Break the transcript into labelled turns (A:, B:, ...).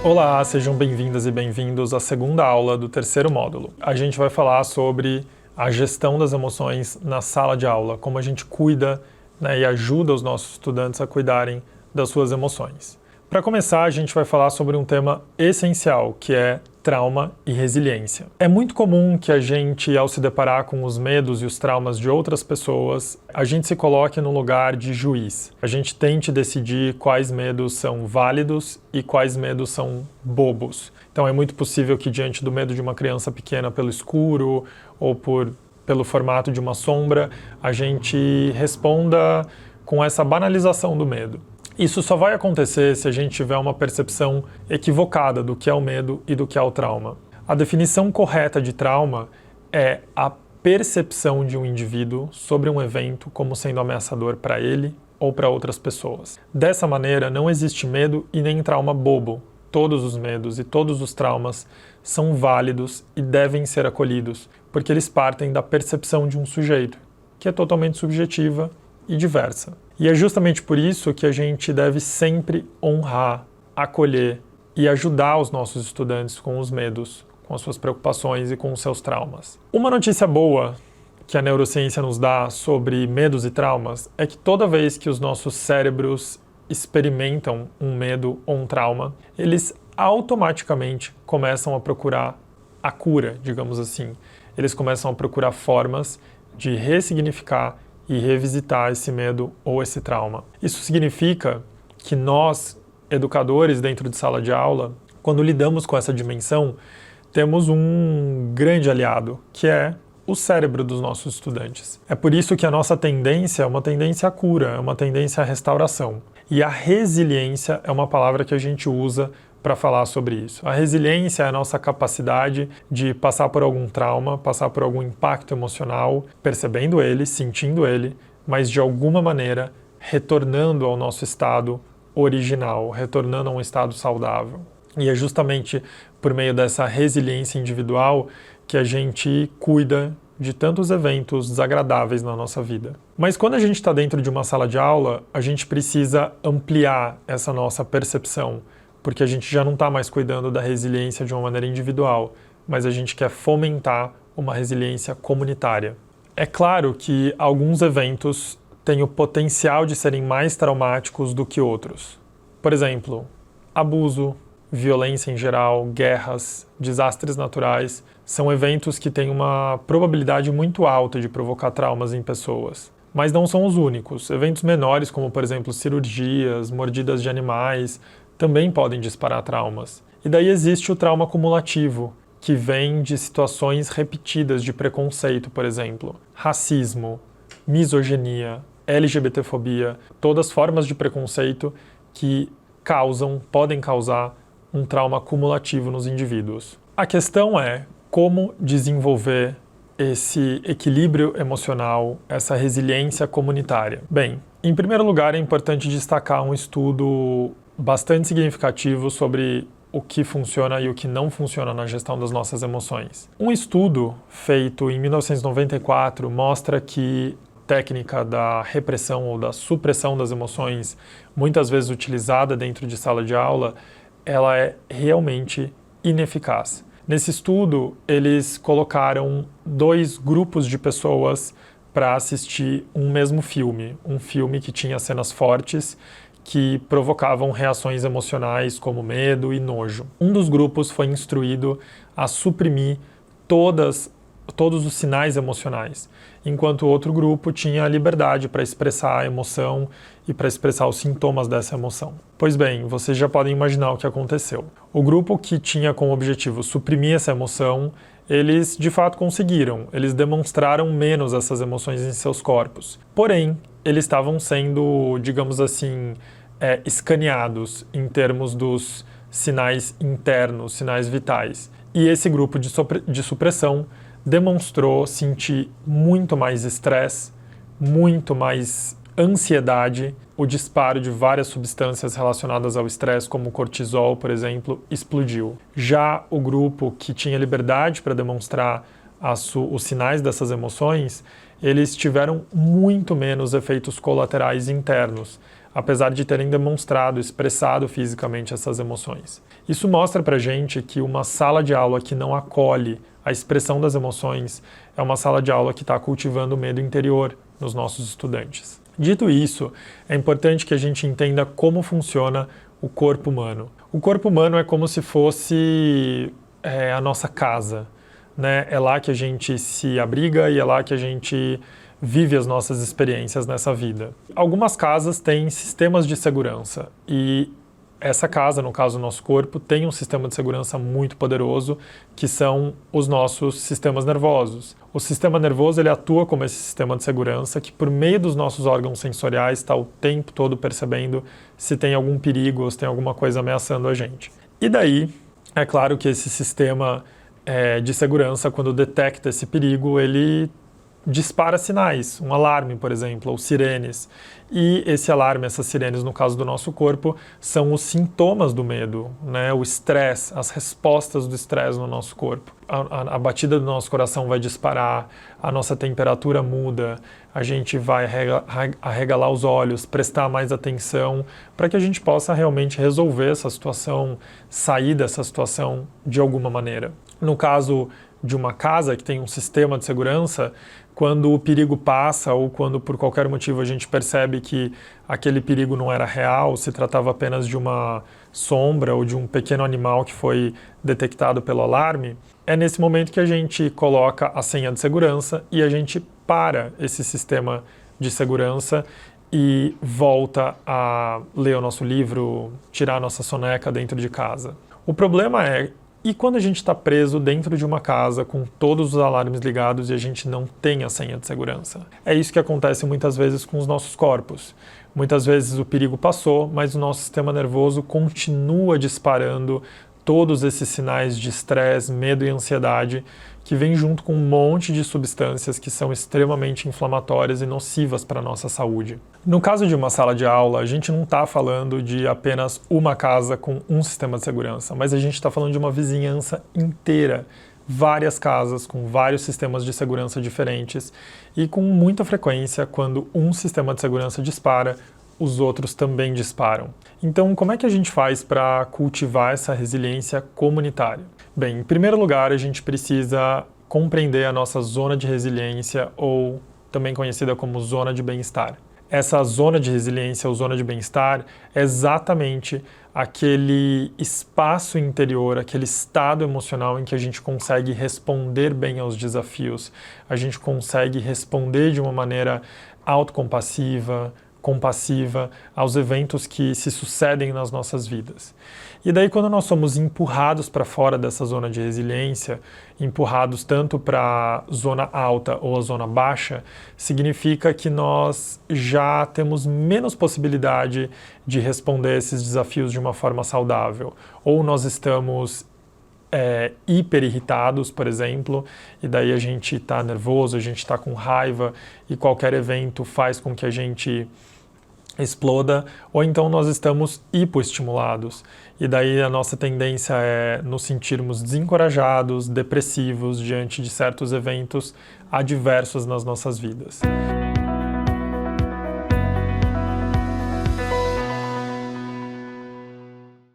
A: Olá, sejam bem-vindas e bem-vindos à segunda aula do terceiro módulo. A gente vai falar sobre a gestão das emoções na sala de aula, como a gente cuida, e ajuda os nossos estudantes a cuidarem das suas emoções. Para começar, a gente vai falar sobre um tema essencial, que é trauma e resiliência. É muito comum que a gente, ao se deparar com os medos e os traumas de outras pessoas, a gente se coloque no lugar de juiz. A gente tente decidir quais medos são válidos e quais medos são bobos. Então é muito possível que, diante do medo de uma criança pequena pelo escuro ou pelo formato de uma sombra, a gente responda com essa banalização do medo. Isso só vai acontecer se a gente tiver uma percepção equivocada do que é o medo e do que é o trauma. A definição correta de trauma é a percepção de um indivíduo sobre um evento como sendo ameaçador para ele ou para outras pessoas. Dessa maneira, não existe medo e nem trauma bobo. Todos os medos e todos os traumas são válidos e devem ser acolhidos, porque eles partem da percepção de um sujeito, que é totalmente subjetiva e diversa. E é justamente por isso que a gente deve sempre honrar, acolher e ajudar os nossos estudantes com os medos, com as suas preocupações e com os seus traumas. Uma notícia boa que a neurociência nos dá sobre medos e traumas é que toda vez que os nossos cérebros experimentam um medo ou um trauma, eles automaticamente começam a procurar a cura, digamos assim. Eles começam a procurar formas de ressignificar e revisitar esse medo ou esse trauma. Isso significa que nós, educadores dentro de sala de aula, quando lidamos com essa dimensão, temos um grande aliado, que é o cérebro dos nossos estudantes. É por isso que a nossa tendência é uma tendência à cura, é uma tendência à restauração. E a resiliência é uma palavra que a gente usa para falar sobre isso. A resiliência é a nossa capacidade de passar por algum trauma, passar por algum impacto emocional, percebendo ele, sentindo ele, mas de alguma maneira retornando ao nosso estado original, retornando a um estado saudável. E é justamente por meio dessa resiliência individual que a gente cuida de tantos eventos desagradáveis na nossa vida. Mas quando a gente está dentro de uma sala de aula, a gente precisa ampliar essa nossa percepção, porque a gente já não está mais cuidando da resiliência de uma maneira individual, mas a gente quer fomentar uma resiliência comunitária. É claro que alguns eventos têm o potencial de serem mais traumáticos do que outros. Por exemplo, abuso, violência em geral, guerras, desastres naturais, são eventos que têm uma probabilidade muito alta de provocar traumas em pessoas. Mas não são os únicos. Eventos menores, como por exemplo cirurgias, mordidas de animais, também podem disparar traumas. E daí existe o trauma cumulativo, que vem de situações repetidas de preconceito, por exemplo, racismo, misoginia, LGBTfobia, todas formas de preconceito que podem causar um trauma cumulativo nos indivíduos. A questão é como desenvolver esse equilíbrio emocional, essa resiliência comunitária. Bem, em primeiro lugar é importante destacar um estudo bastante significativo sobre o que funciona e o que não funciona na gestão das nossas emoções. Um estudo feito em 1994 mostra que a técnica da repressão ou da supressão das emoções, muitas vezes utilizada dentro de sala de aula, ela é realmente ineficaz. Nesse estudo, eles colocaram 2 grupos de pessoas para assistir um mesmo filme, um filme que tinha cenas fortes que provocavam reações emocionais como medo e nojo. Um dos grupos foi instruído a suprimir todos os sinais emocionais, enquanto o outro grupo tinha a liberdade para expressar a emoção e para expressar os sintomas dessa emoção. Pois bem, vocês já podem imaginar o que aconteceu. O grupo que tinha como objetivo suprimir essa emoção, eles de fato conseguiram, eles demonstraram menos essas emoções em seus corpos. Porém, eles estavam sendo, digamos assim, escaneados em termos dos sinais internos, sinais vitais. E esse grupo de supressão demonstrou sentir muito mais estresse, muito mais ansiedade, o disparo de várias substâncias relacionadas ao estresse, como o cortisol, por exemplo, explodiu. Já o grupo que tinha liberdade para demonstrar os sinais dessas emoções, eles tiveram muito menos efeitos colaterais internos. apesar de terem demonstrado, expressado fisicamente essas emoções. Isso mostra pra gente que uma sala de aula que não acolhe a expressão das emoções é uma sala de aula que está cultivando o medo interior nos nossos estudantes. Dito isso, é importante que a gente entenda como funciona o corpo humano. O corpo humano é como se fosse a nossa casa, né? É lá que a gente se abriga e é lá que a gente vive as nossas experiências nessa vida. Algumas casas têm sistemas de segurança e essa casa, no caso do nosso corpo, tem um sistema de segurança muito poderoso, que são os nossos sistemas nervosos. O sistema nervoso ele atua como esse sistema de segurança que, por meio dos nossos órgãos sensoriais, está o tempo todo percebendo se tem algum perigo ou se tem alguma coisa ameaçando a gente. E daí, é claro que esse sistema de segurança, quando detecta esse perigo, ele dispara sinais, um alarme, por exemplo, ou sirenes. E esse alarme, essas sirenes, no caso do nosso corpo, são os sintomas do medo, né? O estresse, as respostas do estresse no nosso corpo. A batida do nosso coração vai disparar, a nossa temperatura muda, a gente vai arregalar os olhos, prestar mais atenção, para que a gente possa realmente resolver essa situação, sair dessa situação de alguma maneira. No caso de uma casa que tem um sistema de segurança, quando o perigo passa ou quando por qualquer motivo a gente percebe que aquele perigo não era real, se tratava apenas de uma sombra ou de um pequeno animal que foi detectado pelo alarme, é nesse momento que a gente coloca a senha de segurança e a gente para esse sistema de segurança e volta a ler o nosso livro, tirar a nossa soneca dentro de casa. O problema é, e quando a gente está preso dentro de uma casa com todos os alarmes ligados e a gente não tem a senha de segurança? É isso que acontece muitas vezes com os nossos corpos. Muitas vezes o perigo passou, mas o nosso sistema nervoso continua disparando todos esses sinais de estresse, medo e ansiedade que vem junto com um monte de substâncias que são extremamente inflamatórias e nocivas para a nossa saúde. No caso de uma sala de aula, a gente não está falando de apenas uma casa com um sistema de segurança, mas a gente está falando de uma vizinhança inteira, várias casas com vários sistemas de segurança diferentes e com muita frequência, quando um sistema de segurança dispara, os outros também disparam. Então, como é que a gente faz para cultivar essa resiliência comunitária? Bem, em primeiro lugar, a gente precisa compreender a nossa zona de resiliência, ou também conhecida como zona de bem-estar. Essa zona de resiliência ou zona de bem-estar é exatamente aquele espaço interior, aquele estado emocional em que a gente consegue responder bem aos desafios, a gente consegue responder de uma maneira autocompassiva, compassiva aos eventos que se sucedem nas nossas vidas. E daí, quando nós somos empurrados para fora dessa zona de resiliência, empurrados tanto para a zona alta ou a zona baixa, significa que nós já temos menos possibilidade de responder esses desafios de uma forma saudável. Ou nós estamos hiper irritados, por exemplo, e daí a gente está nervoso, a gente está com raiva e qualquer evento faz com que a gente exploda, ou então nós estamos hipoestimulados, e daí a nossa tendência é nos sentirmos desencorajados, depressivos diante de certos eventos adversos nas nossas vidas.